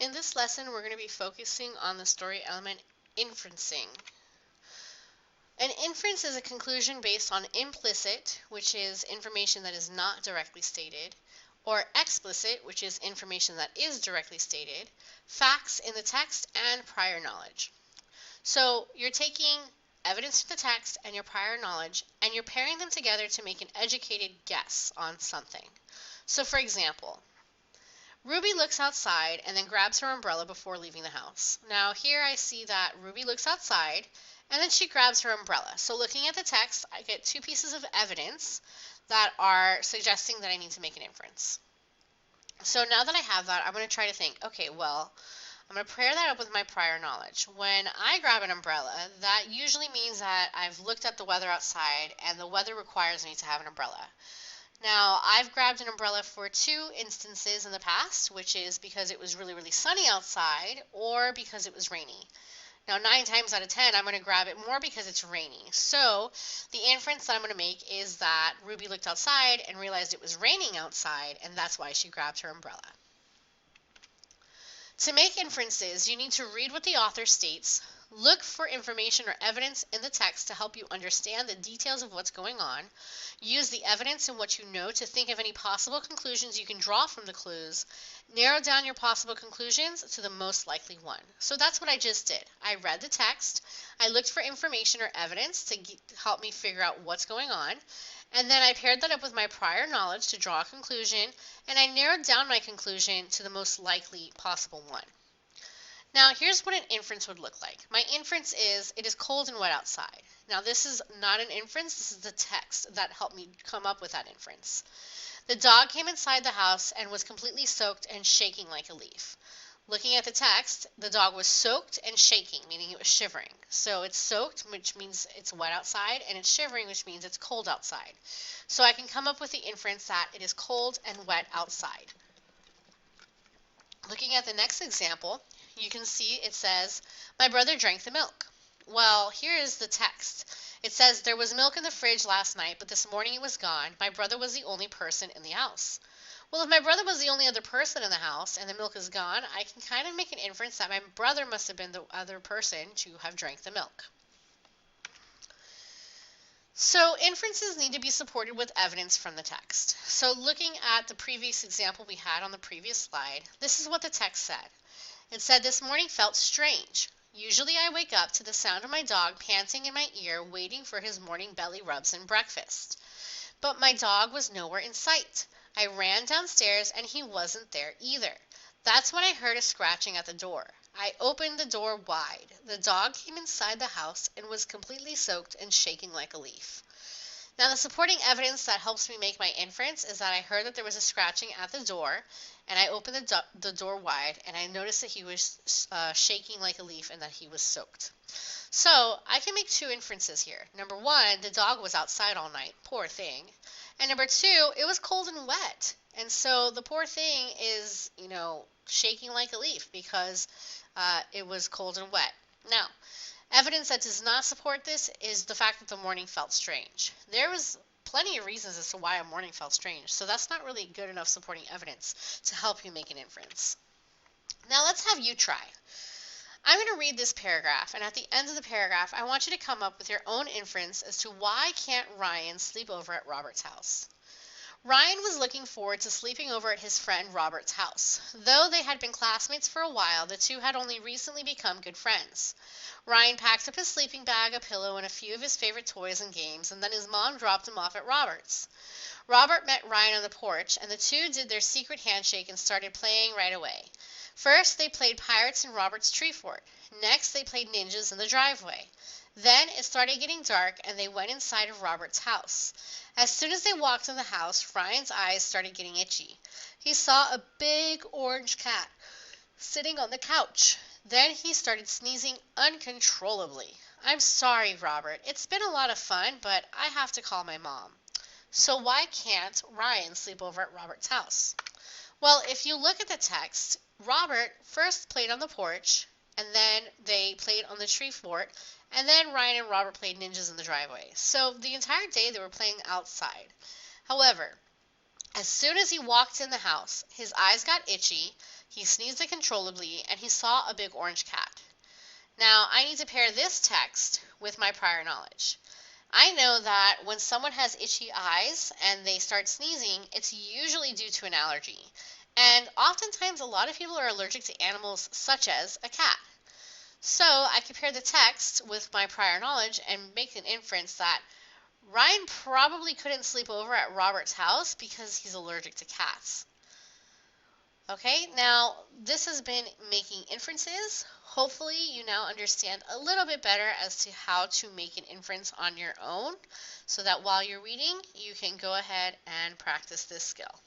In this lesson, we're going to be focusing on the story element inferencing. An inference is a conclusion based on implicit, which is information that is not directly stated, or explicit, which is information that is directly stated, facts in the text, and prior knowledge. So you're taking evidence from the text and your prior knowledge, and you're pairing them together to make an educated guess on something. So for example, Ruby looks outside and then grabs her umbrella before leaving the house. Now here I see that Ruby looks outside and then she grabs her umbrella. So looking at the text, I get two pieces of evidence that are suggesting that I need to make an inference. So now that I have that, I'm going to try to think, okay, well, I'm going to pair that up with my prior knowledge. When I grab an umbrella, that usually means that I've looked at the weather outside and the weather requires me to have an umbrella. Now, I've grabbed an umbrella for two instances in the past, which is because it was really, really sunny outside or because it was rainy. Now, 9 times out of 10, I'm going to grab it more because it's rainy. So, the inference that I'm going to make is that Ruby looked outside and realized it was raining outside, and that's why she grabbed her umbrella. To make inferences, you need to read what the author states, look for information or evidence in the text to help you understand the details of what's going on, use the evidence and what you know to think of any possible conclusions you can draw from the clues, narrow down your possible conclusions to the most likely one. So that's what I just did. I read the text, I looked for information or evidence to help me figure out what's going on, and then I paired that up with my prior knowledge to draw a conclusion, and I narrowed down my conclusion to the most likely possible one. Now, here's what an inference would look like. My inference is, it is cold and wet outside. Now, this is not an inference, this is the text that helped me come up with that inference. The dog came inside the house and was completely soaked and shaking like a leaf. Looking at the text, the dog was soaked and shaking, meaning it was shivering. So it's soaked, which means it's wet outside, and it's shivering, which means it's cold outside. So I can come up with the inference that it is cold and wet outside. Looking at the next example, you can see it says, my brother drank the milk. Well, here is the text. It says, there was milk in the fridge last night, but this morning it was gone. My brother was the only person in the house. Well, if my brother was the only other person in the house and the milk is gone, I can kind of make an inference that my brother must have been the other person to have drank the milk. So inferences need to be supported with evidence from the text. So looking at the previous example we had on the previous slide, this is what the text said. It said, this morning felt strange. Usually I wake up to the sound of my dog panting in my ear, waiting for his morning belly rubs and breakfast. But my dog was nowhere in sight. I ran downstairs and he wasn't there either. That's when I heard a scratching at the door. I opened the door wide. The dog came inside the house and was completely soaked and shaking like a leaf. Now, the supporting evidence that helps me make my inference is that I heard that there was a scratching at the door, and I opened the door wide, and I noticed that he was shaking like a leaf and that he was soaked. So, I can make two inferences here. Number one, the dog was outside all night. Poor thing. And number two, it was cold and wet. And so, the poor thing is, shaking like a leaf because it was cold and wet. Now, evidence that does not support this is the fact that the morning felt strange. There was plenty of reasons as to why a morning felt strange, so that's not really good enough supporting evidence to help you make an inference. Now let's have you try. I'm going to read this paragraph, and at the end of the paragraph, I want you to come up with your own inference as to why can't Ryan sleep over at Robert's house. Ryan was looking forward to sleeping over at his friend Robert's house. Though they had been classmates for a while, the two had only recently become good friends. Ryan packed up his sleeping bag, a pillow, and a few of his favorite toys and games, and then his mom dropped him off at Robert's. Robert met Ryan on the porch, and the two did their secret handshake and started playing right away. First, they played pirates in Robert's tree fort. Next, they played ninjas in the driveway. Then it started getting dark, and they went inside of Robert's house. As soon as they walked in the house, Ryan's eyes started getting itchy. He saw a big orange cat sitting on the couch. Then he started sneezing uncontrollably. I'm sorry, Robert. It's been a lot of fun, but I have to call my mom. So why can't Ryan sleep over at Robert's house? Well, if you look at the text, Robert first played on the porch, and then they played on the tree fort, and then Ryan and Robert played ninjas in the driveway. So the entire day they were playing outside. However, as soon as he walked in the house, his eyes got itchy, He sneezed uncontrollably, and he saw a big orange cat. Now, I need to pair this text with my prior knowledge. I know that when someone has itchy eyes and they start sneezing, it's usually due to an allergy. And oftentimes, a lot of people are allergic to animals such as a cat. So I compare the text with my prior knowledge and make an inference that Ryan probably couldn't sleep over at Robert's house because he's allergic to cats. Okay, now this has been making inferences. Hopefully you now understand a little bit better as to how to make an inference on your own so that while you're reading, you can go ahead and practice this skill.